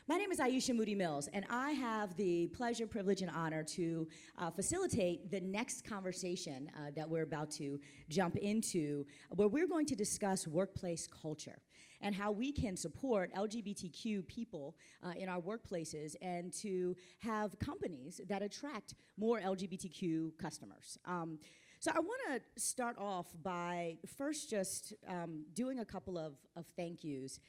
My name is Aisha Moodie-Mills, and I have the pleasure, privilege, and honor to facilitate the next conversation that we're about to jump into, where we're going to discuss workplace culture and how we can support LGBTQ people in our workplaces and to have companies that attract more LGBTQ customers. So I want to start off by first just doing a couple of thank yous.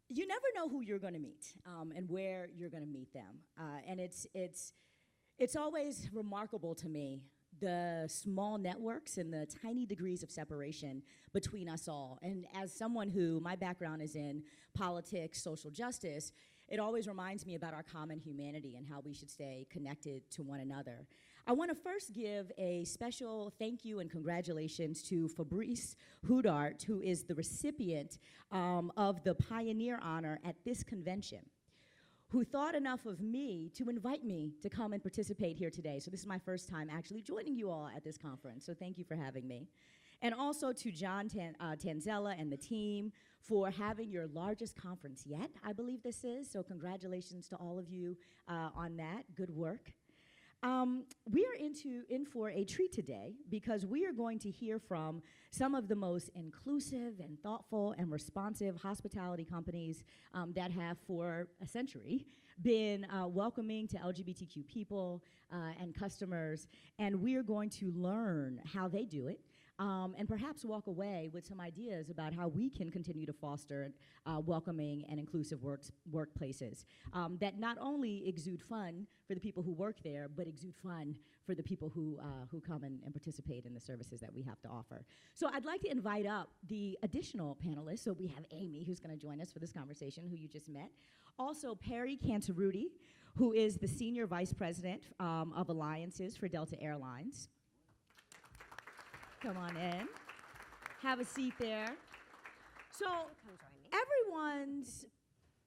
You never know who you're going to meet and where you're going to meet them. And it's always remarkable to me, the small networks and the tiny degrees of separation between us all. And as someone who, my background is in politics, social justice, it always reminds me about our common humanity and how we should stay connected to one another. I want to first give a special thank you and congratulations to Fabrice Houdart, who is the recipient of the Pioneer Honor at this convention, who thought enough of me to invite me to come and participate here today. So this is my first time actually joining you all at this conference, so thank you for having me. And also to John Tanzella and the team for having your largest conference yet, I believe this is, so congratulations to all of you on that, good work. We are in for a treat today because we are going to hear from some of the most inclusive and thoughtful and responsive hospitality companies that have for a century been welcoming to LGBTQ people and customers, and we are going to learn how they do it. And perhaps walk away with some ideas about how we can continue to foster welcoming and inclusive workplaces that not only exude fun for the people who work there, but exude fun for the people who come and participate in the services that we have to offer. So I'd like to invite up the additional panelists. So we have Amy, who's going to join us for this conversation, who you just met. Also, Perry Cantarutti, who is the Senior Vice President of Alliances for Delta Airlines. Come on in. Have a seat there. So everyone's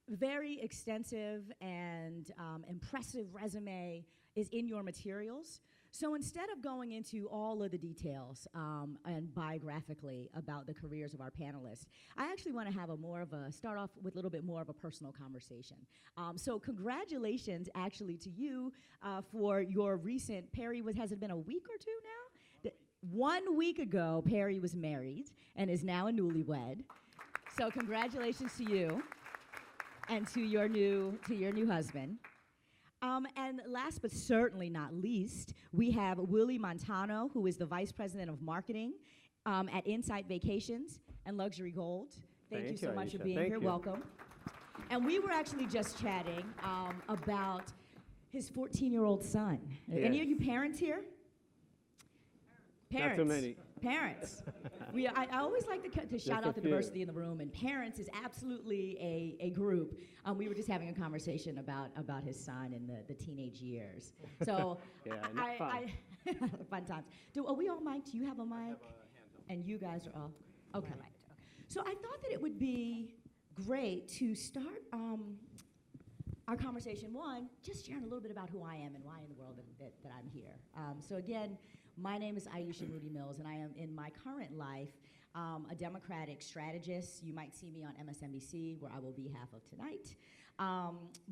very extensive and impressive resume is in your materials. So instead of going into all of the details and biographically about the careers of our panelists, I actually want to have start off with a little bit more of a personal conversation. So congratulations actually to you for your recent, Perry, has it been a week or two now? 1 week ago, Perry was married and is now a newlywed. So congratulations to you and to your new husband. And last but certainly not least, we have Willie Montano, who is the Vice President of Marketing at Insight Vacations and Luxury Gold. Thank you so much for being here. Welcome. And we were actually just chatting about his 14-year-old son. Yes. Any of you parents here? Parents. Not so many. Parents. I always like to shout out the diversity in the room, and parents is absolutely a group. We were just having a conversation about his son in the teenage years. So fun times. Are we all mic'd? Do you have a mic? And you guys are all? Okay. So I thought that it would be great to start our conversation, just sharing a little bit about who I am and why in the world that I'm here. So again, my name is Aisha Moodie-Mills, and I am in my current life a Democratic strategist. You might see me on MSNBC, where I will be half of tonight.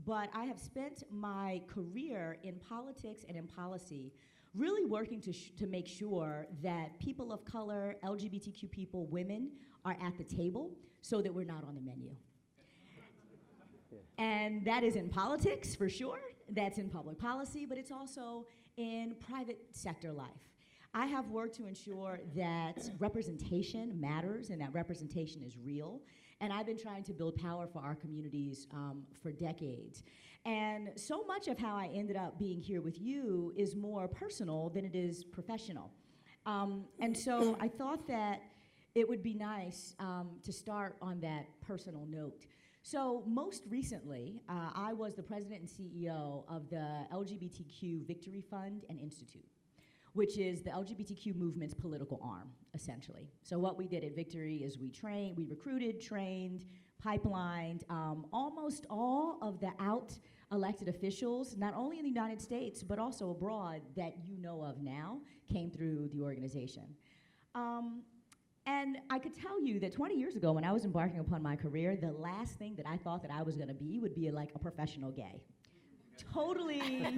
But I have spent my career in politics and in policy really working to make sure that people of color, LGBTQ people, women are at the table so that we're not on the menu. And that is in politics, for sure. That's in public policy, but it's also in private sector life. I have worked to ensure that representation matters and that representation is real. And I've been trying to build power for our communities for decades. And so much of how I ended up being here with you is more personal than it is professional. And so I thought that it would be nice to start on that personal note. So most recently, I was the president and CEO of the LGBTQ Victory Fund and Institute, which is the LGBTQ movement's political arm, essentially. So what we did at Victory is we recruited, trained, pipelined almost all of the elected officials, not only in the United States, but also abroad that you know of now, came through the organization. And I could tell you that 20 years ago when I was embarking upon my career, the last thing that I thought that I was going to be would be like a professional gay. Totally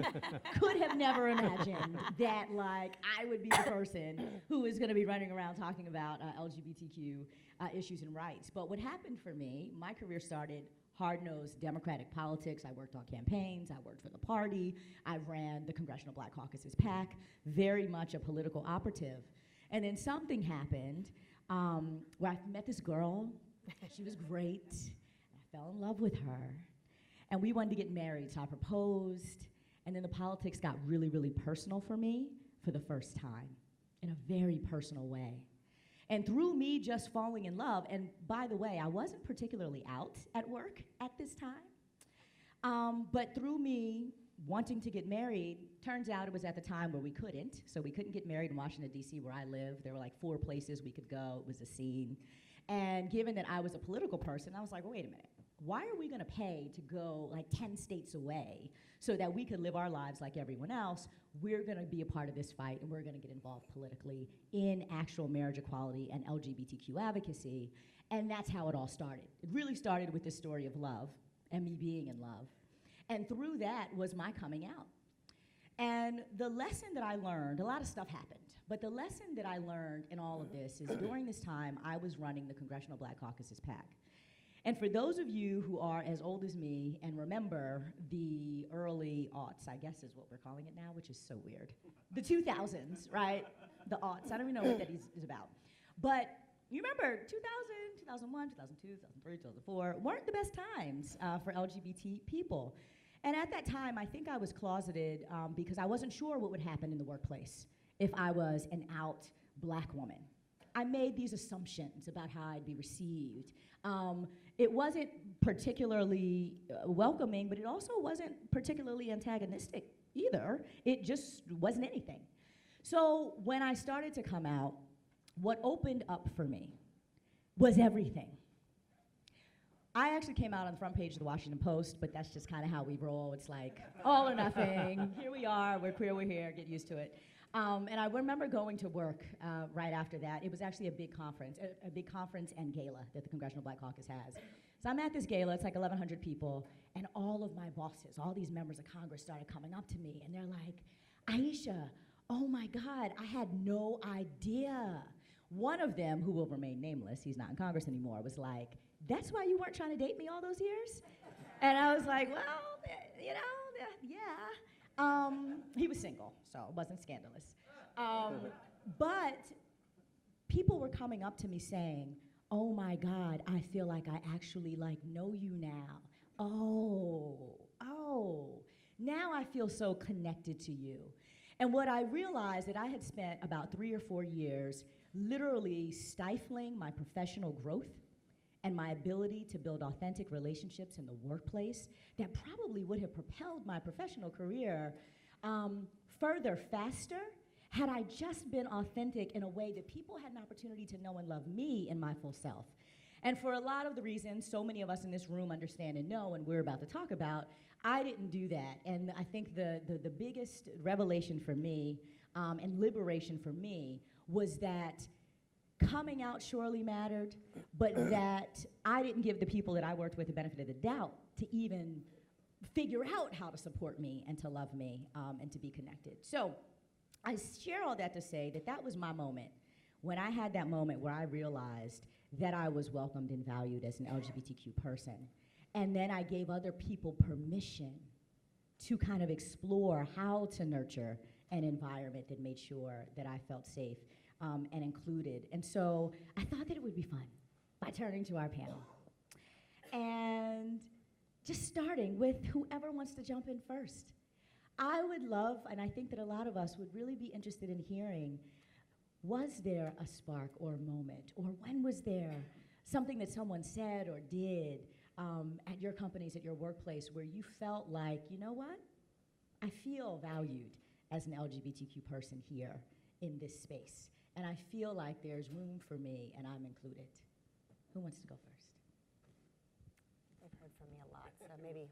could have never imagined that like I would be the person who is going to be running around talking about LGBTQ issues and rights. But what happened for me, my career started hard-nosed Democratic politics. I worked on campaigns. I worked for the party. I ran the Congressional Black Caucus's PAC, very much a political operative. And then something happened where I met this girl. She was great. I fell in love with her. And we wanted to get married, so I proposed. And then the politics got really, really personal for me for the first time in a very personal way. And through me just falling in love, and by the way, I wasn't particularly out at work at this time, but through me wanting to get married, turns out it was at the time where we couldn't. So we couldn't get married in Washington, D.C., where I live. There were like 4 places we could go. It was a scene. And given that I was a political person, I was like, well, wait a minute. Why are we going to pay to go like 10 states away so that we could live our lives like everyone else? We're going to be a part of this fight, and we're going to get involved politically in actual marriage equality and LGBTQ advocacy. And that's how it all started. It really started with this story of love and me being in love. And through that was my coming out. And the lesson that I learned, a lot of stuff happened, but the lesson that I learned in all of this is during this time, I was running the Congressional Black Caucus's PAC. And for those of you who are as old as me and remember the early aughts, I guess is what we're calling it now, which is so weird. The 2000s, right? The aughts. I don't even know what that is about. But you remember 2000, 2001, 2002, 2003, 2004 weren't the best times for LGBT people. And at that time, I think I was closeted because I wasn't sure what would happen in the workplace if I was an out Black woman. I made these assumptions about how I'd be received. It wasn't particularly welcoming, but it also wasn't particularly antagonistic either. It just wasn't anything. So when I started to come out, what opened up for me was everything. I actually came out on the front page of the Washington Post, but that's just kind of how we roll. It's like all or nothing. Here we are, we're queer, we're here, get used to it. And I remember going to work right after that. It was actually a big conference and gala that the Congressional Black Caucus has. So I'm at this gala, it's like 1,100 people, and all of my bosses, all these members of Congress started coming up to me, and they're like, Aisha, oh my God, I had no idea. One of them, who will remain nameless, he's not in Congress anymore, was like, that's why you weren't trying to date me all those years? And I was like, well, you know, yeah. He was single, so it wasn't scandalous. But people were coming up to me saying, oh my God, I feel like I actually like know you now. Oh, now I feel so connected to you. And what I realized that I had spent about 3 or 4 years literally stifling my professional growth and my ability to build authentic relationships in the workplace that probably would have propelled my professional career further faster had I just been authentic in a way that people had an opportunity to know and love me in my full self. And for a lot of the reasons so many of us in this room understand and know and we're about to talk about, I didn't do that. And I think the biggest revelation for me and liberation for me was that coming out surely mattered, but that I didn't give the people that I worked with the benefit of the doubt to even figure out how to support me and to love me and to be connected. So I share all that to say that that was my moment, when I had that moment where I realized that I was welcomed and valued as an LGBTQ person. And then I gave other people permission to kind of explore how to nurture an environment that made sure that I felt safe and included. And so I thought that it would be fun by turning to our panel. And just starting with whoever wants to jump in first. I would love, and I think that a lot of us would really be interested in hearing, was there a spark or a moment, or when was there something that someone said or did at your companies, at your workplace, where you felt like, you know what? I feel valued as an LGBTQ person here in this space. And I feel like there's room for me and I'm included. Who wants to go first? They've heard from me a lot, so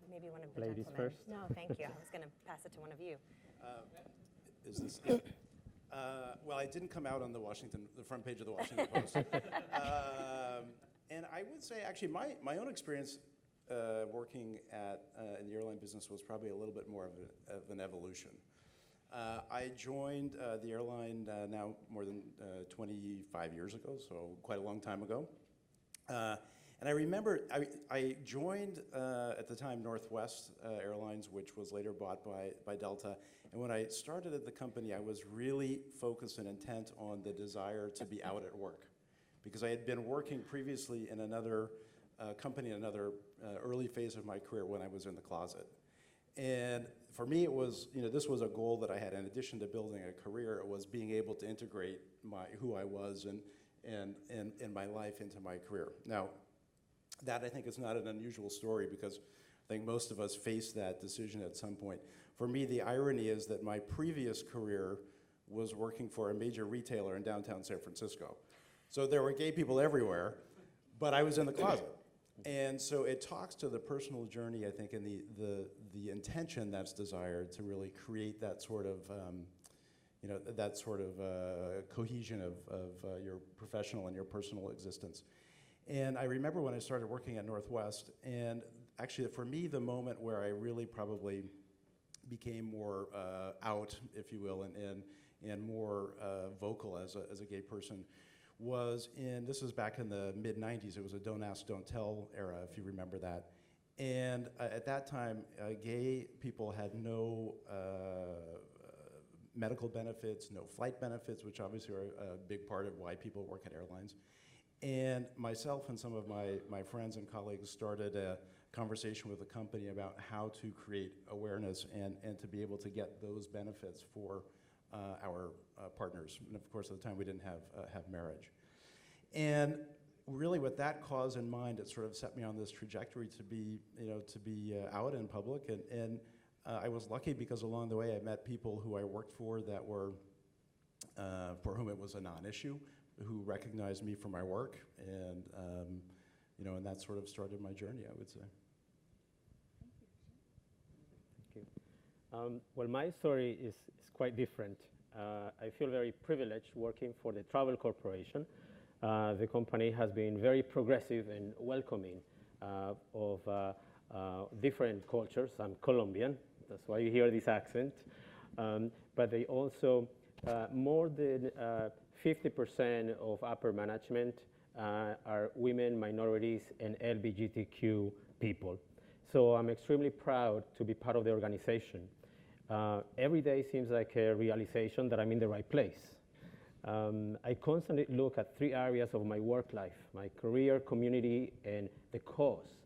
maybe one of the Ladies gentlemen. first. No, thank you. I was going to pass it to one of you. Is this Well, I didn't come out on the front page of the Washington Post. And I would say, actually, my own experience working in the airline business was probably a little bit more of an evolution. I joined the airline now more than 25 years ago, so quite a long time ago. And I remember I joined at the time Northwest Airlines, which was later bought by Delta. And when I started at the company, I was really focused and intent on the desire to be out at work, because I had been working previously in another company, another early phase of my career when I was in the closet. And for me, it was, this was a goal that I had. In addition to building a career, it was being able to integrate who I was and my life into my career. Now, that I think is not an unusual story, because I think most of us face that decision at some point. For me, the irony is that my previous career was working for a major retailer in downtown San Francisco. So there were gay people everywhere, but I was in the closet. And so it talks to the personal journey, I think, and the intention that's desired to really create that sort of, cohesion of your professional and your personal existence. And I remember when I started working at Northwest, and actually for me, the moment where I really probably became more out, if you will, and more vocal as a gay person was this was back in the mid-90s. It was a don't ask, don't tell era, if you remember that. And at that time, gay people had no medical benefits, no flight benefits, which obviously are a big part of why people work at airlines. And myself and some of my friends and colleagues started a conversation with the company about how to create awareness and to be able to get those benefits for our partners. And of course, at the time, we didn't have marriage. And really with that cause in mind, it sort of set me on this trajectory to be out in public. And I was lucky because along the way, I met people who I worked for that were, for whom it was a non-issue, who recognized me for my work, and and that sort of started my journey, I would say. Thank you. Well, my story is quite different. I feel very privileged working for the Travel Corporation. The company has been very progressive and welcoming of different cultures. I'm Colombian, that's why you hear this accent. But they also, more than 50% of upper management are women, minorities, and LGBTQ people. So I'm extremely proud to be part of the organization. Every day seems like a realization that I'm in the right place. I constantly look at 3 areas of my work life: my career, community, and the cause.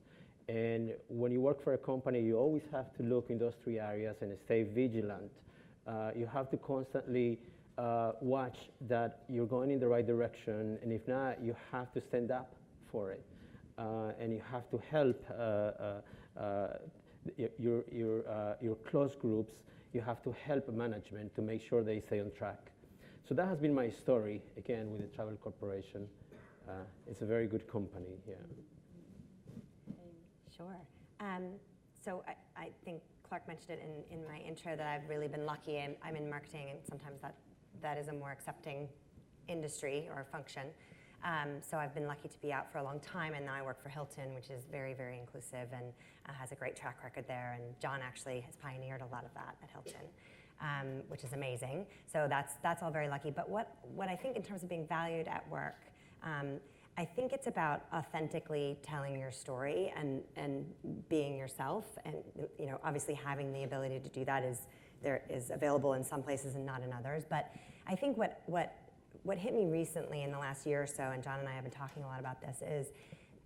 And when you work for a company, you always have to look in those 3 areas and stay vigilant. You have to constantly watch that you're going in the right direction, and if not, you have to stand up for it. And you have to help your close groups. You have to help management to make sure they stay on track. So that has been my story, again, with the Travel Corporation. It's a very good company, yeah. Sure. So I think Clark mentioned it in my intro that I've really been lucky. I'm in marketing, and sometimes that is a more accepting industry or function. So I've been lucky to be out for a long time, and now I work for Hilton, which is very, very inclusive and has a great track record there. And John actually has pioneered a lot of that at Hilton, which is amazing. So that's all very lucky. But what I think in terms of being valued at work, I think it's about authentically telling your story and being yourself. And obviously having the ability to do that is available in some places and not in others. But I think what hit me recently in the last year or so, and John and I have been talking a lot about this, is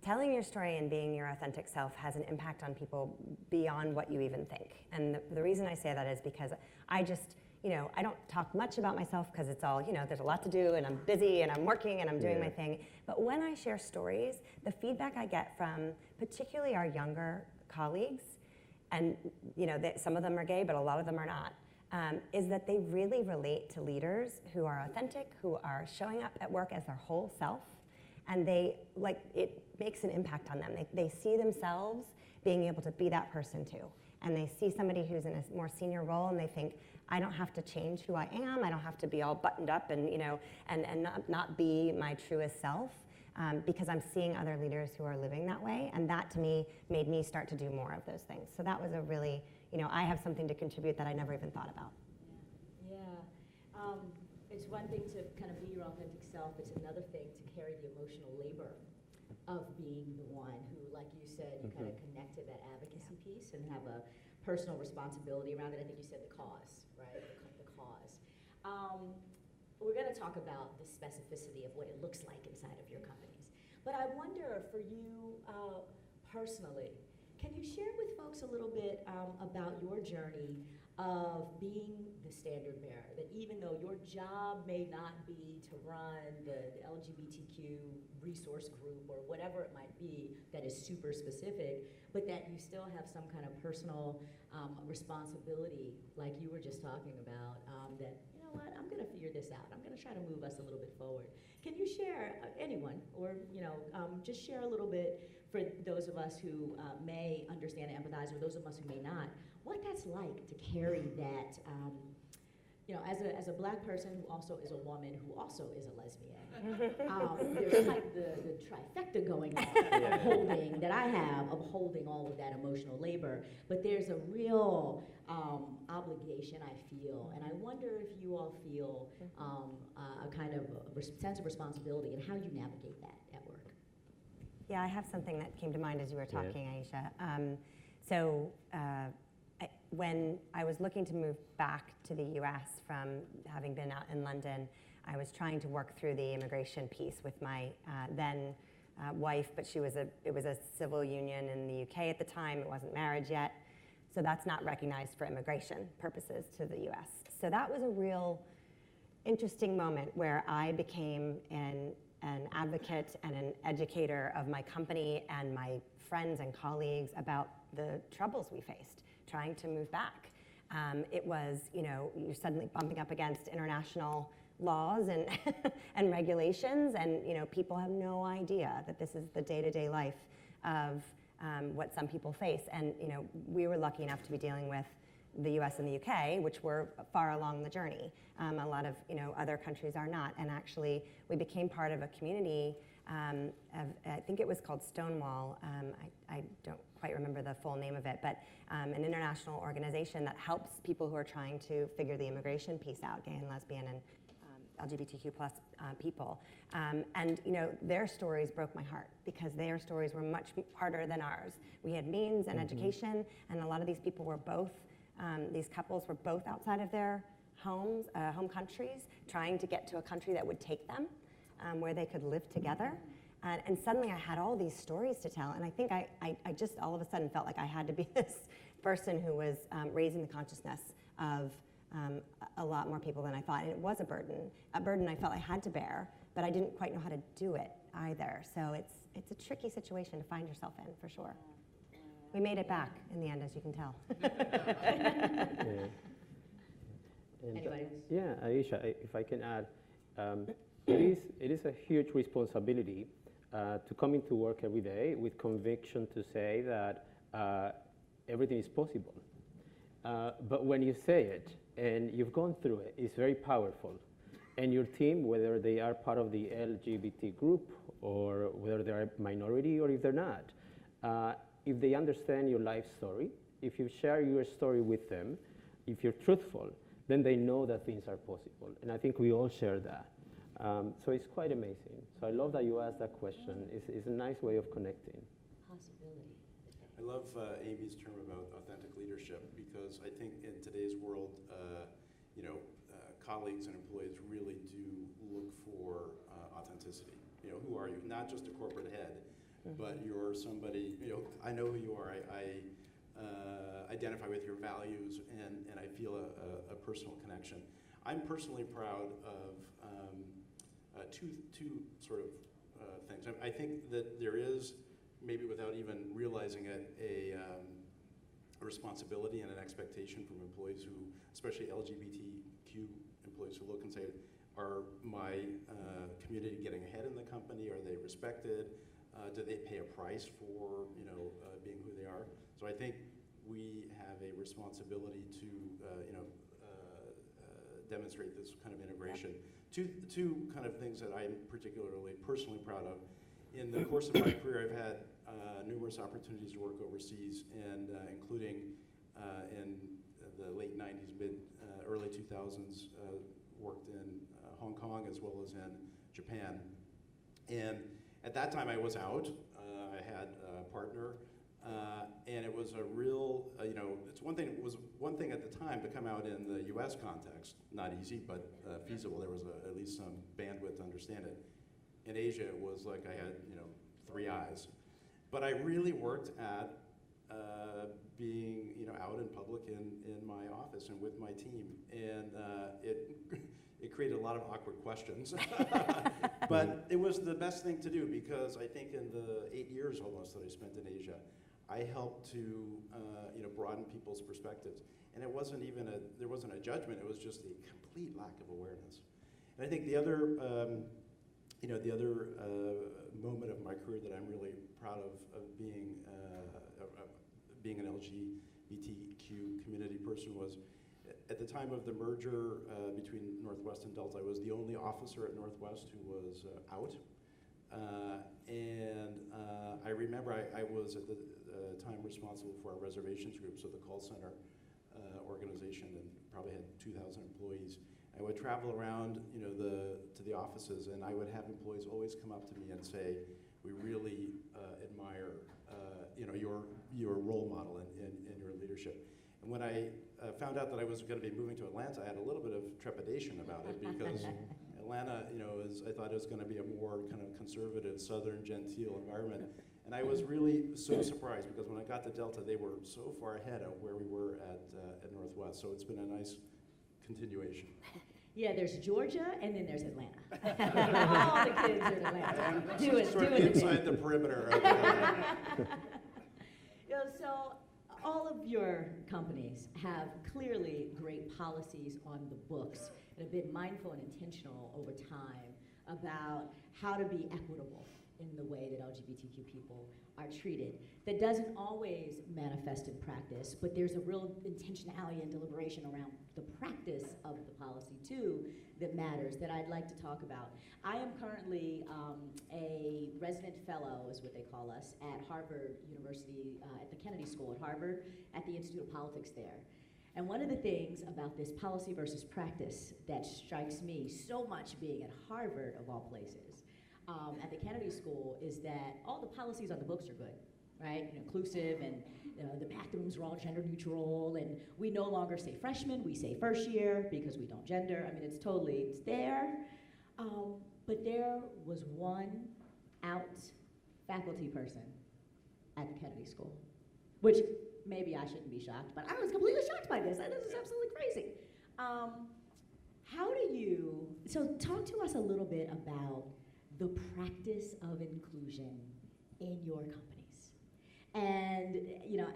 telling your story and being your authentic self has an impact on people beyond what you even think. And the reason I say that is because I just, I don't talk much about myself because it's all, there's a lot to do, and I'm busy, and I'm working, and I'm doing my thing. But when I share stories, the feedback I get from particularly our younger colleagues, and some of them are gay, but a lot of them are not, is that they really relate to leaders who are authentic, who are showing up at work as their whole self, and it makes an impact on them. They see themselves being able to be that person too. and they see somebody who's in a more senior role and they think, I don't have to change who I am, I don't have to be all buttoned up and, and not be my truest self, because I'm seeing other leaders who are living that way, and that to me made me start to do more of those things. So that was a really, I have something to contribute that I never even thought about. Yeah. It's one thing to kind of be your authentic self, it's another thing to carry the emotional labor of being the one who, like you said, you kind of connected that advocacy piece and have a personal responsibility around it. I think you said the cause, right? The cause. We're going to talk about the specificity of what it looks like inside of your companies. But I wonder for you personally, can you share with folks a little bit about your journey of being the standard bearer, that even though your job may not be to run the LGBTQ resource group or whatever it might be that is super specific, but that you still have some kind of personal responsibility, like you were just talking about, that, you know what, I'm gonna figure this out. I'm gonna try to move us a little bit forward. Can you share, anyone, or just share a little bit for those of us who may understand and empathize, or those of us who may not, what that's like to carry that, as a Black person who also is a woman who also is a lesbian. There's like the trifecta going on of holding, that I have, of holding all of that emotional labor, but there's a real obligation I feel, and I wonder if you all feel a kind of sense of responsibility and how you navigate that at work. Yeah, I have something that came to mind as you were talking, Aisha. When I was looking to move back to the US from having been out in London, I was trying to work through the immigration piece with my then wife, but it was a civil union in the UK at the time. It wasn't marriage yet. So that's not recognized for immigration purposes to the US. So that was a real interesting moment where I became an advocate and an educator of my company and my friends and colleagues about the troubles we faced trying to move back. It was, you're suddenly bumping up against international laws and and regulations, and people have no idea that this is the day-to-day life of what some people face. And we were lucky enough to be dealing with the US and the UK, which were far along the journey. A lot of other countries are not. And actually, we became part of a community I think it was called Stonewall. I don't quite remember the full name of it, but an international organization that helps people who are trying to figure the immigration piece out, gay and lesbian and LGBTQ plus people. And their stories broke my heart because their stories were much harder than ours. We had means and education, and a lot of these people were both, these couples were both outside of their homes, home countries, trying to get to a country that would take them, where they could live together. And suddenly I had all these stories to tell, and I think I just all of a sudden felt like I had to be this person who was raising the consciousness of a lot more people than I thought. And it was a burden I felt I had to bear, but I didn't quite know how to do it either. So it's a tricky situation to find yourself in, for sure. We made it back in the end, as you can tell. And, Anybody else? yeah, Aisha, if I can add, it is a huge responsibility to come into work every day with conviction to say that everything is possible. But when you say it and you've gone through it, it's very powerful. And your team, whether they are part of the LGBT group or whether they're a minority or if they're not, if they understand your life story, if you share your story with them, if you're truthful, then they know that things are possible. And I think we all share that. So it's quite amazing. So I love that you asked that question. It's a nice way of connecting. Possibility. I love Amy's term about authentic leadership because I think in today's world, colleagues and employees really do look for authenticity. Who are you? Not just a corporate head, but you're somebody, I know who you are. I identify with your values and I feel a personal connection. I'm personally proud of two sort of things. I think that there is, maybe without even realizing it, a responsibility and an expectation from employees who, especially LGBTQ employees who look and say, are my community getting ahead in the company? Are they respected? Do they pay a price for being who they are? So I think we have a responsibility to, demonstrate this kind of integration. Two kind of things that I'm particularly personally proud of. In the course of my career, I've had numerous opportunities to work overseas, and including in the late 90s, early 2000s, worked in Hong Kong as well as in Japan. And at that time I was out. I had a partner, and it was a real, it's one thing. It was one thing at the time to come out in the U.S. context, not easy, but feasible. There was at least some bandwidth to understand it. In Asia, it was like I had, 3 eyes. But I really worked at being, out in public in my office and with my team, and it created a lot of awkward questions. But it was the best thing to do, because I think in the 8 years almost that I spent in Asia, I helped to broaden people's perspectives. And it wasn't even there wasn't a judgment, it was just a complete lack of awareness. And I think the other moment of my career that I'm really proud of being an LGBTQ community person was at the time of the merger between Northwest and Delta. I was the only officer at Northwest who was out. I remember I was at the time responsible for our reservations group, so the call center organization, and probably had 2,000 employees. I would travel around, to the offices, and I would have employees always come up to me and say, "We really admire, your role model and your leadership." And when I found out that I was going to be moving to Atlanta, I had a little bit of trepidation about it, because Atlanta, I thought it was going to be a more kind of conservative, southern, genteel environment. And I was really so surprised, because when I got to Delta, they were so far ahead of where we were at Northwest. So it's been a nice continuation. Yeah, there's Georgia, and then there's Atlanta. All the kids are in Atlanta. Do it, sort of inside the perimeter. So all of your companies have clearly great policies on the books and have been mindful and intentional over time about how to be equitable in the way that LGBTQ people are treated. That doesn't always manifest in practice, but there's a real intentionality and deliberation around the practice of the policy too that matters, that I'd like to talk about. I am currently a resident fellow, is what they call us, at Harvard University, at the Kennedy School at Harvard, at the Institute of Politics there. And one of the things about this policy versus practice that strikes me so much, being at Harvard of all places, at the Kennedy School, is that all the policies on the books are good, right? Inclusive, and the bathrooms are all gender neutral, and we no longer say freshmen, we say first year, because we don't gender. I mean, it's there. But there was one out faculty person at the Kennedy School, which maybe I shouldn't be shocked, but I was completely shocked by this. This is absolutely crazy. So talk to us a little bit about the practice of inclusion in your companies. And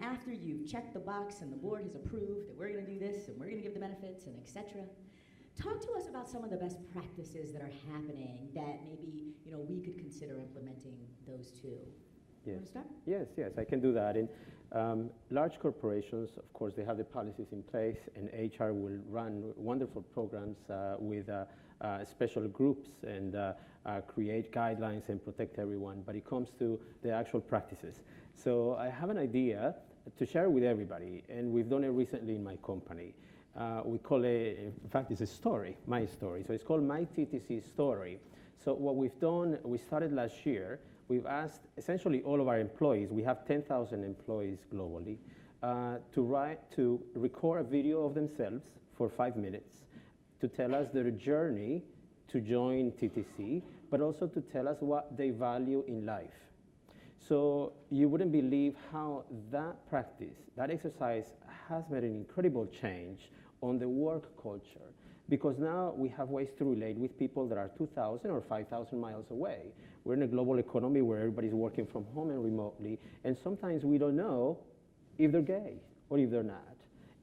after you've checked the box and the board has approved that we're gonna do this and we're gonna give the benefits and et cetera, talk to us about some of the best practices that are happening that maybe we could consider implementing those too. Yes. You want to start? Yes, I can do that. In large corporations, of course, they have the policies in place, and HR will run wonderful programs with special groups and create guidelines and protect everyone. But it comes to the actual practices. So I have an idea to share with everybody, and we've done it recently in my company. We call it, in fact, it's a story, my story. So it's called My TTC Story. So what we've done, we started last year. We've asked essentially all of our employees, we have 10,000 employees globally, to record a video of themselves for 5 minutes to tell us their journey to join TTC, but also to tell us what they value in life. So you wouldn't believe how that practice, that exercise has made an incredible change on the work culture, because now we have ways to relate with people that are 2,000 or 5,000 miles away. We're in a global economy where everybody's working from home and remotely, and sometimes we don't know if they're gay or if they're not.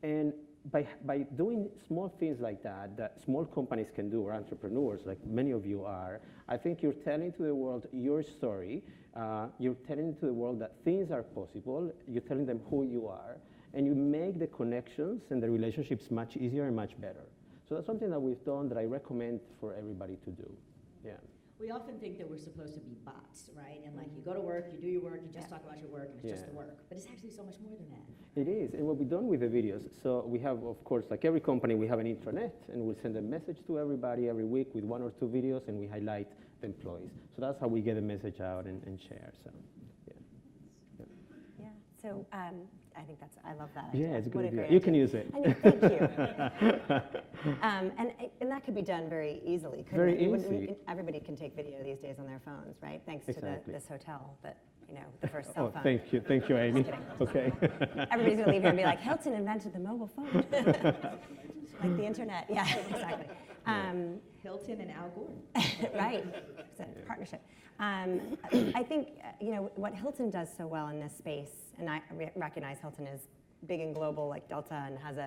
And by doing small things like that small companies can do, or entrepreneurs like many of you are, I think you're telling to the world your story, you're telling to the world that things are possible, you're telling them who you are, and you make the connections and the relationships much easier and much better. So that's something that we've done that I recommend for everybody to do. Yeah. We often think that we're supposed to be bots, right? And like you go to work, you do your work, you just talk about your work, and it's just the work. But it's actually so much more than that. It is, and what we've done with the videos, so we have, of course, like every company, we have an intranet, and we'll send a message to everybody every week with 1 or 2 videos, and we highlight the employees. So that's how we get the message out and share, so, yeah. Yeah, so I think I love that Yeah, idea. it's a good What a idea. great You can idea. use it. I know, thank you. And that could be done very easily, couldn't Very it? You wouldn't- easy. Everybody can take video these days on their phones, right? Thanks to Exactly. this hotel that, the first cell Oh, phone. thank you, Amy. Okay. Everybody's gonna leave here and be like, Hilton invented the mobile phone. Like the internet, yeah, exactly. Hilton and Al Gore. Right, it's a partnership. I think, what Hilton does so well in this space, and I recognize Hilton is big and global like Delta and has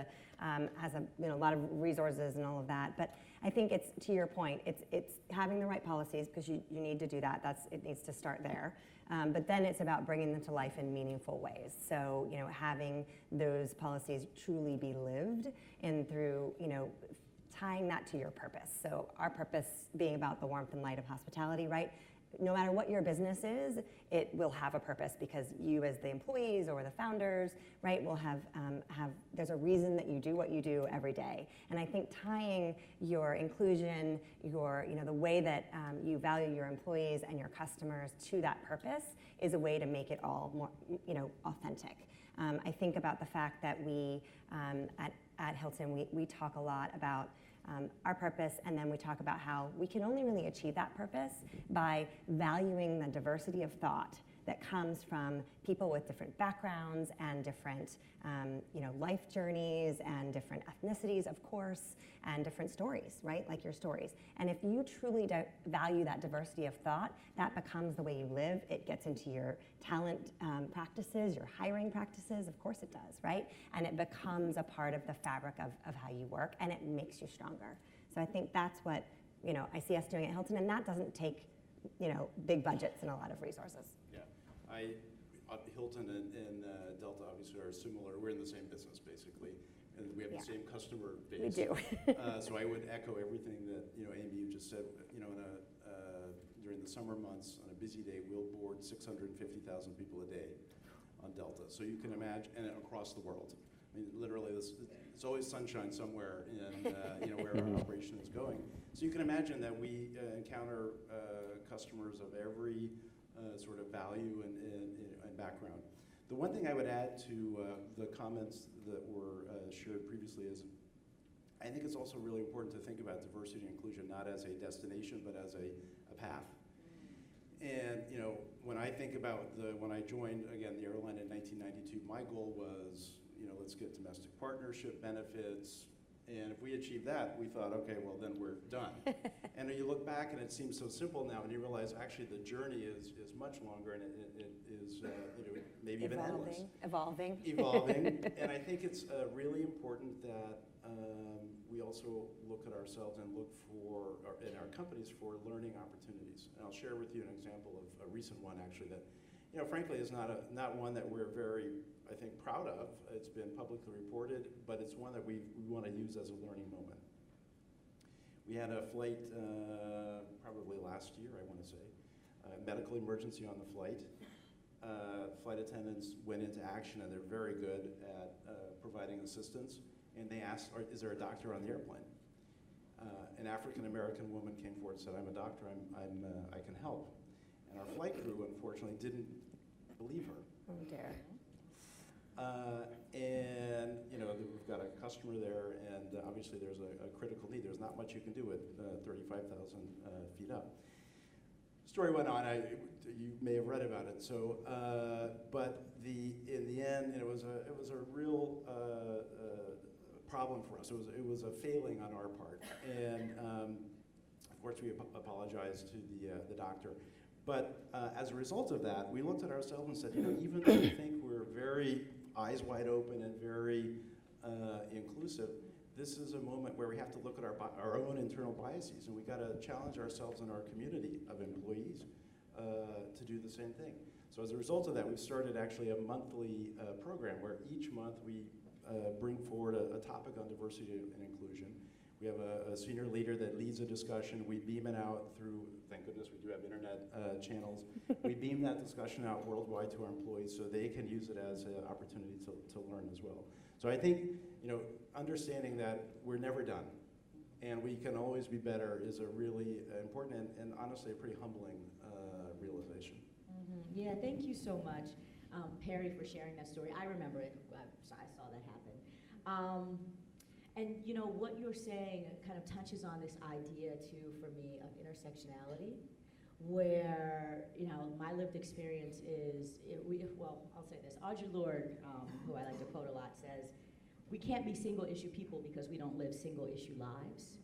a lot of resources and all of that, but I think it's, to your point, it's having the right policies, because you need to do that. It needs to start there. But then it's about bringing them to life in meaningful ways. So, having those policies truly be lived, and through, tying that to your purpose. So our purpose being about the warmth and light of hospitality, right? No matter what your business is, it will have a purpose, because you as the employees or the founders, right, will have there's a reason that you do what you do every day. And I think tying your inclusion, the way that you value your employees and your customers to that purpose is a way to make it all more, authentic. I think about the fact that we, at Hilton, we talk a lot about our purpose, and then we talk about how we can only really achieve that purpose by valuing the diversity of thought that comes from people with different backgrounds and different life journeys and different ethnicities, of course, and different stories, right? Like your stories. And if you truly value that diversity of thought, that becomes the way you live. It gets into your talent practices, your hiring practices, of course it does, right? And it becomes a part of the fabric of how you work, and it makes you stronger. So I think that's what I see us doing at Hilton, and that doesn't take big budgets and a lot of resources. Hilton and Delta obviously are similar. We're in the same business, basically, and we have the same customer base. We do. So I would echo everything that Amy, you just said. During the summer months, on a busy day, we'll board 650,000 people a day on Delta. So you can imagine, and across the world. I mean, literally, it's always sunshine somewhere in where our operation is going. So you can imagine that we encounter customers of every sort of value and background. The one thing I would add to the comments that were shared previously is, I think it's also really important to think about diversity and inclusion not as a destination, but as a path. And when I think about when I joined again the airline in 1992, my goal was let's get domestic partnership benefits. And if we achieved that, we thought, okay, well, then we're done. And you look back, and it seems so simple now, and you realize actually the journey is much longer, and it is maybe even endless. Evolving. And I think it's really important that we also look at ourselves and look for, in our companies, for learning opportunities. And I'll share with you an example of a recent one, actually, that frankly is not one that we're very, I think, proud of. It's been publicly reported, but it's one that we want to use as a learning moment. We had a flight probably last year, I want to say, medical emergency on the flight. Flight attendants went into action, and they're very good at providing assistance. And they asked, is there a doctor on the airplane? An African-American woman came forward and said, I'm a doctor, I can help. And our flight crew, unfortunately, didn't believe her. Oh, dear. And we've got a customer there, and obviously there's a critical need. There's not much you can do with 35,000 feet up. Story went on. You may have read about it. So, but in the end, it was a real problem for us. It was a failing on our part, and of course we apologized to the doctor. But as a result of that, we looked at ourselves and said, even though we think we're very eyes wide open and very inclusive, this is a moment where we have to look at our own internal biases, and we got to challenge ourselves and our community of employees to do the same thing. So as a result of that, we've started actually a monthly program where each month we bring forward a topic on diversity and inclusion. We have a senior leader that leads a discussion. We beam it out through, thank goodness we do have internet channels. We beam that discussion out worldwide to our employees so they can use it as an opportunity to learn as well. So I think, understanding that we're never done and we can always be better is a really important and honestly a pretty humbling realization. Mm-hmm. Yeah, thank you so much, Perry, for sharing that story. I remember it. I saw that happen. And what you're saying kind of touches on this idea too, for me, of intersectionality, where my lived experience is, I'll say this. Audre Lorde, who I like to quote a lot, says, "We can't be single issue people because we don't live single issue lives."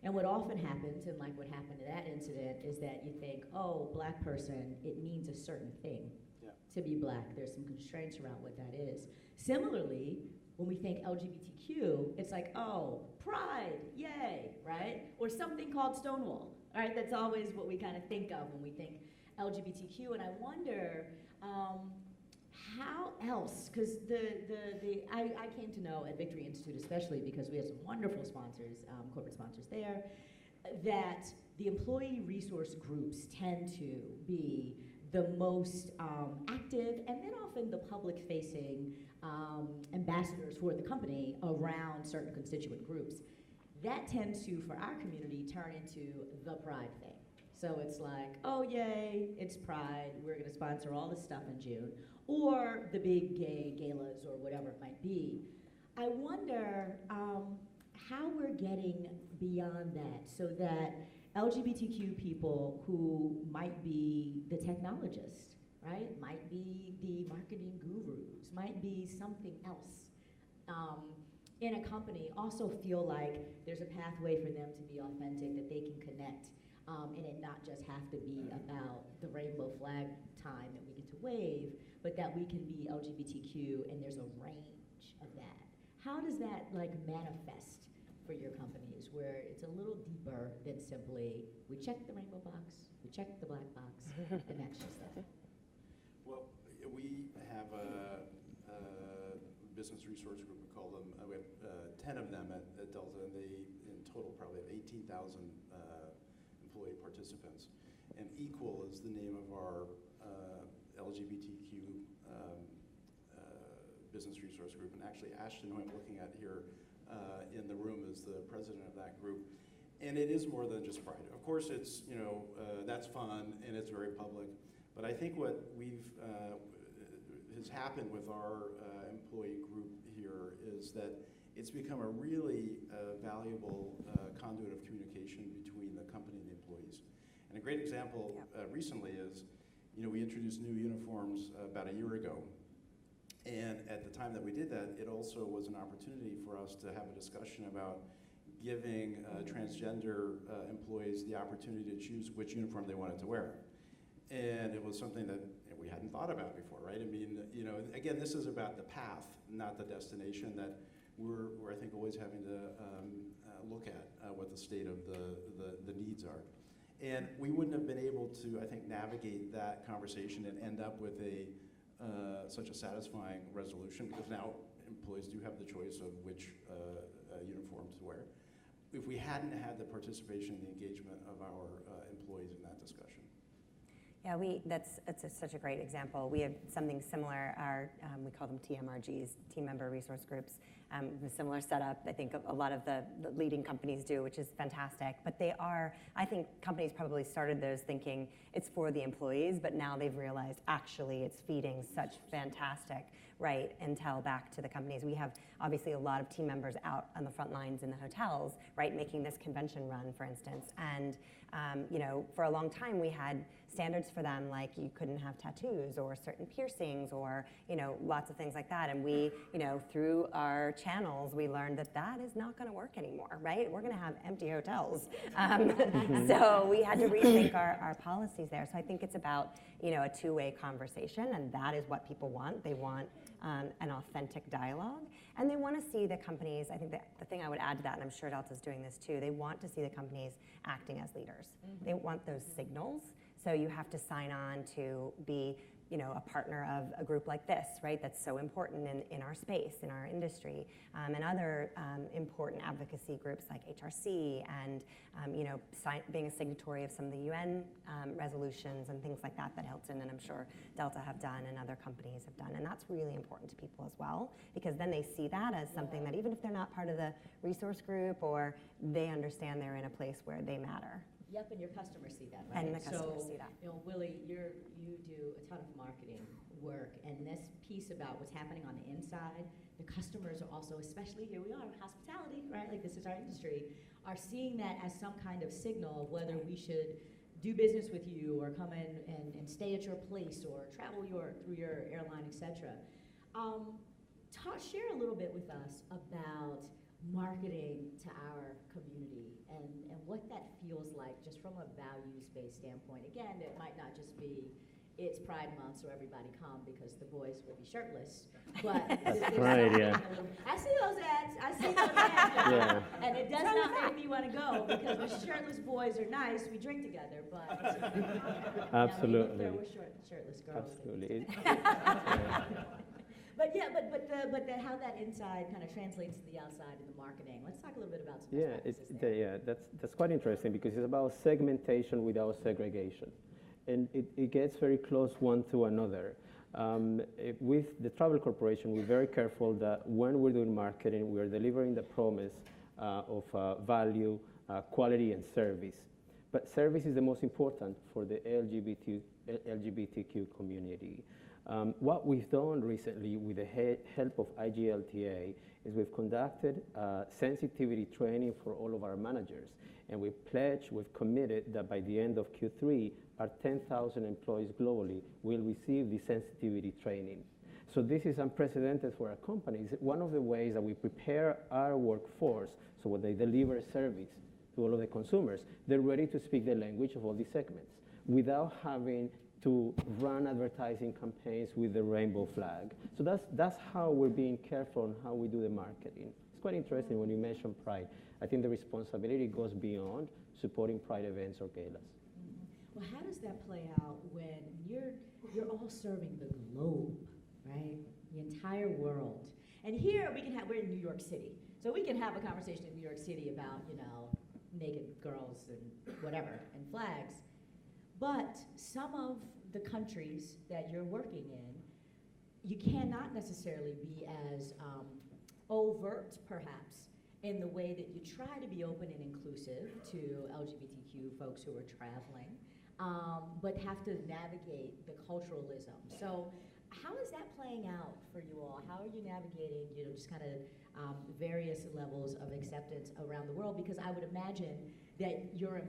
And what often happens, and like what happened to that incident, is that you think, oh, black person, it means a certain thing to be black. There's some constraints around what that is. Similarly, when we think LGBTQ, it's like, oh, pride, yay, right? Or something called Stonewall, all right? That's always what we kind of think of when we think LGBTQ. And I wonder how else, because I came to know at Victory Institute, especially because we have some wonderful sponsors, corporate sponsors there, that the employee resource groups tend to be the most active and then often the public-facing ambassadors for the company around certain constituent groups. That tends to, for our community, turn into the pride thing. So it's like, oh yay, it's Pride, we're gonna sponsor all this stuff in June, or the big gay galas or whatever it might be. I wonder how we're getting beyond that so that LGBTQ people who might be the technologists, right, might be the marketing gurus, might be something else in a company, also feel like there's a pathway for them to be authentic, that they can connect, and it not just have to be about the rainbow flag time that we get to wave, but that we can be LGBTQ and there's a range of that. How does that manifest for your companies, where it's a little deeper than simply, we check the rainbow box, we check the black box, and that's just that? Well, we have a business resource group, we call them. We have 10 of them at Delta, and they, in total, probably have 18,000 employee participants. And Equal is the name of our LGBTQ business resource group. And actually, Ashton, who I'm looking at here in the room, is the president of that group. And it is more than just pride. Of course, it's, that's fun and it's very public. But I think what has happened with our employee group here is that it's become a really valuable conduit of communication between the company and the employees. And a great example recently is, we introduced new uniforms about a year ago. And at the time that we did that, it also was an opportunity for us to have a discussion about giving transgender employees the opportunity to choose which uniform they wanted to wear. And it was something that we hadn't thought about before, right? I mean, again, this is about the path, not the destination, that we're I think, always having to look at what the state of the needs are. And we wouldn't have been able to, I think, navigate that conversation and end up with such a satisfying resolution, because now employees do have the choice of which uniform to wear, if we hadn't had the participation and the engagement of our employees in that discussion. Yeah, that's such a great example. We have something similar. We call them TMRGs, team member resource groups. A similar setup, I think a lot of the leading companies do, which is fantastic. But I think companies probably started those thinking it's for the employees, but now they've realized actually it's feeding such fantastic intel back to the companies. We have obviously a lot of team members out on the front lines in the hotels, making this convention run, for instance. And for a long time we had standards for them, like you couldn't have tattoos or certain piercings or lots of things like that. And we, through our channels, we learned that is not going to work anymore, right? We're going to have empty hotels. So we had to rethink our policies there. So I think it's about a two-way conversation, and that is what people want. They want an authentic dialogue, and they want to see the companies. I think that the thing I would add to that, and I'm sure Delta's doing this too, they want to see the companies acting as leaders. Mm-hmm. They want those signals. So you have to sign on to be a partner of a group like this, right? That's so important in our space, in our industry, and other important advocacy groups like HRC, and being a signatory of some of the UN resolutions and things like that Hilton and I'm sure Delta have done and other companies have done. And that's really important to people as well, because then they see that as something that even if they're not part of the resource group, or they understand they're in a place where they matter. Yep, and your customers see that, right? And the customers see that. Willie, you do a ton of marketing work, and this piece about what's happening on the inside, the customers are also, especially here we are in hospitality, right? Like this is our industry, are seeing that as some kind of signal of whether we should do business with you or come in and stay at your place or travel through your airline, etc. Share a little bit with us about marketing to our community and what that feels like just from a values-based standpoint. Again, it might not just be it's Pride Month, so everybody come because the boys will be shirtless. But right, yeah. I see those ads. Yeah. And it does not make me want to go because the shirtless boys are nice. We drink together, but absolutely. There were shirtless girls. Absolutely. But yeah, but how that inside kind of translates to the outside in the marketing. Let's talk a little bit about some best practices. That's quite interesting because it's about segmentation without segregation, and it gets very close one to another. With the travel corporation, we're very careful that when we're doing marketing, we are delivering the promise of value, quality, and service. But service is the most important for the LGBTQ community. What we've done recently with the help of IGLTA is we've conducted sensitivity training for all of our managers, and we've committed that by the end of Q3, our 10,000 employees globally will receive the sensitivity training. So this is unprecedented for our companies. One of the ways that we prepare our workforce so when they deliver a service to all of the consumers, they're ready to speak the language of all these segments without having to run advertising campaigns with the rainbow flag. So that's how we're being careful on how we do the marketing. It's quite interesting when you mention Pride. I think the responsibility goes beyond supporting Pride events or galas. Mm-hmm. Well, how does that play out when you're all serving the globe, right? The entire world. And here we're in New York City, so we can have a conversation in New York City about naked girls and whatever and flags. But some of the countries that you're working in, you cannot necessarily be as overt, perhaps, in the way that you try to be open and inclusive to LGBTQ folks who are traveling, but have to navigate the culturalism. So how is that playing out for you all? How are you navigating, just kind of various levels of acceptance around the world? Because I would imagine that your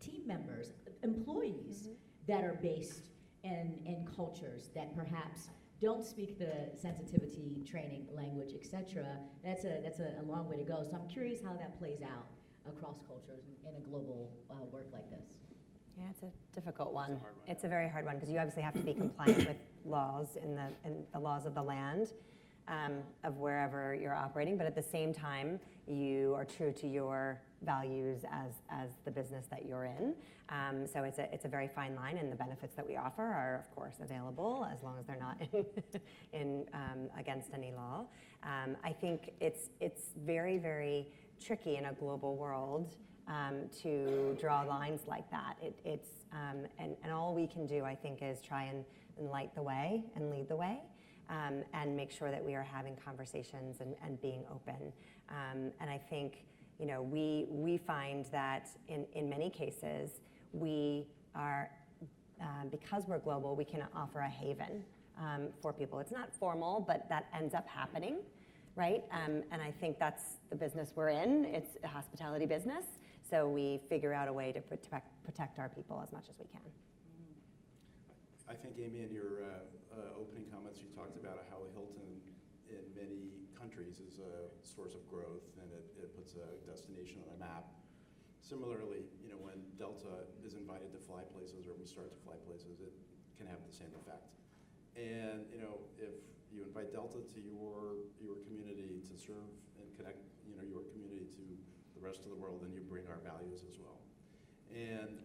team members, employees that are based in cultures that perhaps don't speak the sensitivity training language, etc. That's a long way to go. So I'm curious how that plays out across cultures in a global work like this. Yeah, it's a difficult one. It's a very hard one because you obviously have to be compliant with laws in the laws of the land of wherever you're operating, but at the same time, you are true to your values as the business that you're in. So it's a very fine line, and the benefits that we offer are, of course, available as long as they're not in against any law. I think it's very, very tricky in a global world to draw lines like that. And all we can do, I think, is try and light the way and lead the way. And make sure that we are having conversations and being open. And I think, we find that in many cases, we are, because we're global, we can offer a haven for people. It's not formal, but that ends up happening, right? And I think that's the business we're in. It's a hospitality business. So we figure out a way to protect our people as much as we can. I think, Amy, in your opening comments, you talked about how Hilton in many countries is a source of growth, and it puts a destination on a map. Similarly, when Delta is invited to fly places, or we start to fly places, it can have the same effect. And if you invite Delta to your community to serve and connect your community to the rest of the world, then you bring our values as well. And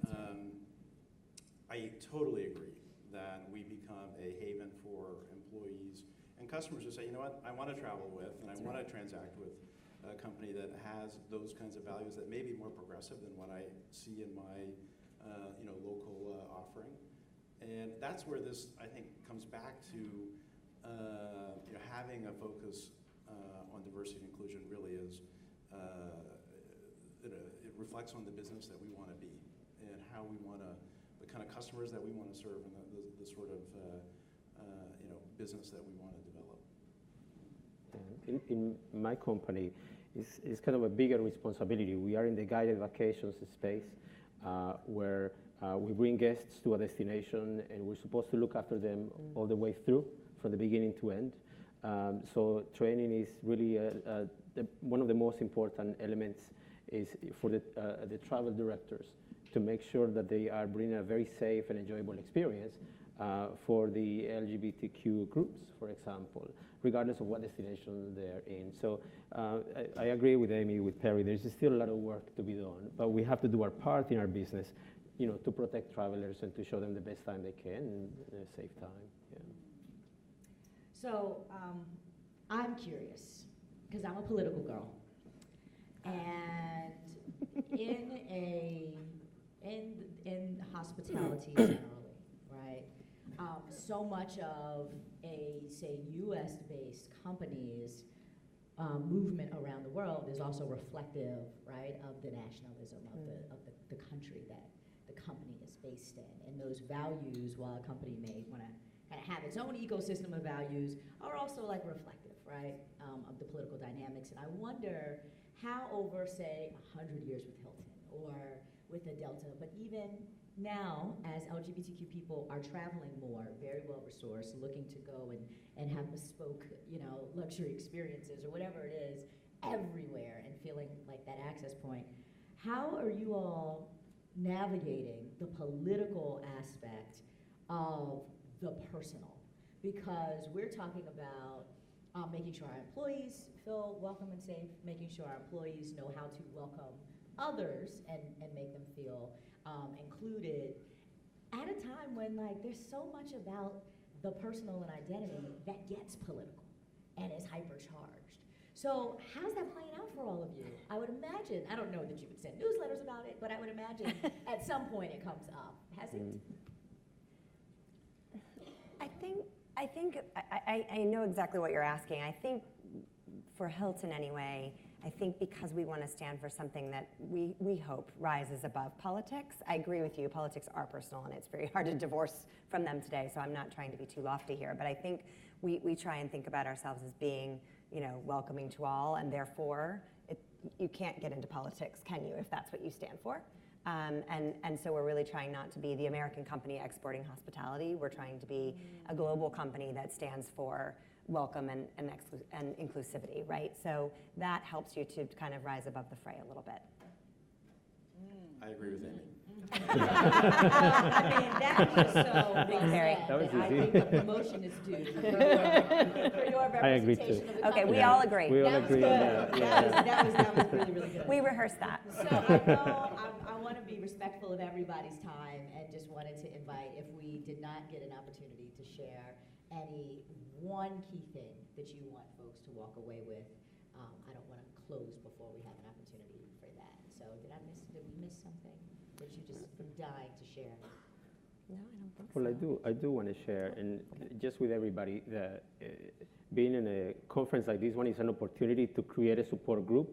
I totally agree that we become a haven for employees and customers who say, you know what, I want to travel with and I want to transact with a company that has those kinds of values that may be more progressive than what I see in my local offering. And that's where this, I think, comes back to having a focus on diversity and inclusion really is, it reflects on the business that we want to be and how we want to, the kind of customers that we want to serve and the sort of business that we want to develop. In my company, it's kind of a bigger responsibility. We are in the guided vacations space where we bring guests to a destination and we're supposed to look after them all the way through, from the beginning to end. So training is really one of the most important elements is for the travel directors to make sure that they are bringing a very safe and enjoyable experience for the LGBTQ groups, for example, regardless of what destination they're in. So I agree with Amy, with Perry, there's still a lot of work to be done, but we have to do our part in our business, to protect travelers and to show them the best time they can in a safe time. Yeah. So I'm curious, because I'm a political girl, and in hospitality generally, right? So much of a, say, U.S.-based company's movement around the world is also reflective, right, of the nationalism of the country that the company is based in. And those values, while a company may want to kind of have its own ecosystem of values, are also like reflective, right, of the political dynamics. And I wonder how over, say, 100 years with Hilton or with the Delta, but even now, as LGBTQ people are traveling more, very well resourced, looking to go and have bespoke, luxury experiences or whatever it is, everywhere, and feeling like that access point, how are you all navigating the political aspect of the personal? Because we're talking about making sure our employees feel welcome and safe, making sure our employees know how to welcome others and make them feel included at a time when there's so much about the personal and identity that gets political and is hypercharged. So how's that playing out for all of you? I would imagine, I don't know that you would send newsletters about it, but I would imagine at some point it comes up. Has it? I know exactly what you're asking. I think for Hilton anyway, I think because we want to stand for something that we hope rises above politics. I agree with you, politics are personal and it's very hard to divorce from them today, so I'm not trying to be too lofty here, but I think we try and think about ourselves as being, welcoming to all, and therefore you can't get into politics, can you, if that's what you stand for? And so we're really trying not to be the American company exporting hospitality. We're trying to be a global company that stands for welcome and inclusivity, right? So that helps you to kind of rise above the fray a little bit. I agree with Amy. I mean, that was so Thanks, Mary. that was I think the promotion is due for your I agree too. representation of the Okay, company. we all agree. We all That was agree on good. that. That was really, really good. We rehearsed that. So I know I want to be respectful of everybody's time and just wanted to invite, if we did not get an opportunity to share any one key thing that you want folks to walk away with, I don't want to close before we have an opportunity for that. So did we miss something that you just dying to share? No, I don't think Well, I do want to share, and just with everybody, that being in a conference like this one is an opportunity to create a support group,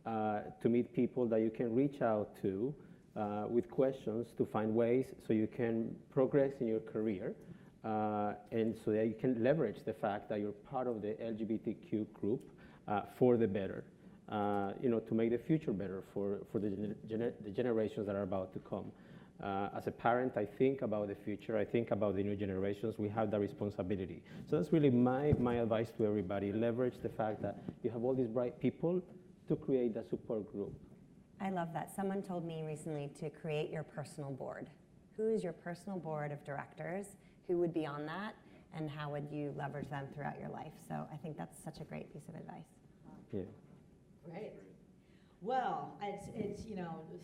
to meet people that you can reach out to with questions, to find ways so you can progress in your career, and so that you can leverage the fact that you're part of the LGBTQ group for the better, to make the future better for the generations that are about to come. As a parent, I think about the future. I think about the new generations. We have that responsibility. So that's really my advice to everybody. Leverage the fact that you have all these bright people to create that support group. I love that. Someone told me recently to create your personal board. Who is your personal board of directors? Who would be on that? And how would you leverage them throughout your life? So I think that's such a great piece of advice. Yeah. Great. Well, it's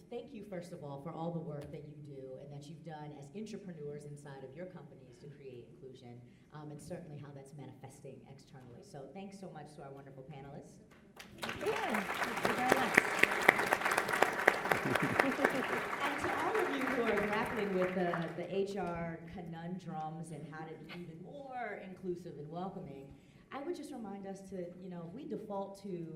thank you first of all for all the work that you do and that you've done as entrepreneurs inside of your companies to create inclusion, and certainly how that's manifesting externally. So thanks so much to our wonderful panelists. Yeah, thank you very much. And to all of you who are grappling with the HR conundrums and how to be even more inclusive and welcoming, I would just remind us to, we default to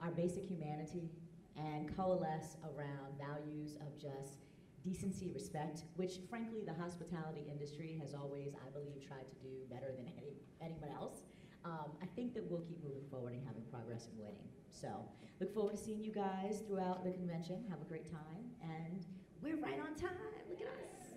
our basic humanity and coalesce around values of just decency, respect, which frankly the hospitality industry has always, I believe, tried to do better than anyone else. I think that we'll keep moving forward and having progress and winning. So look forward to seeing you guys throughout the convention. Have a great time. And we're right on time. Look at us.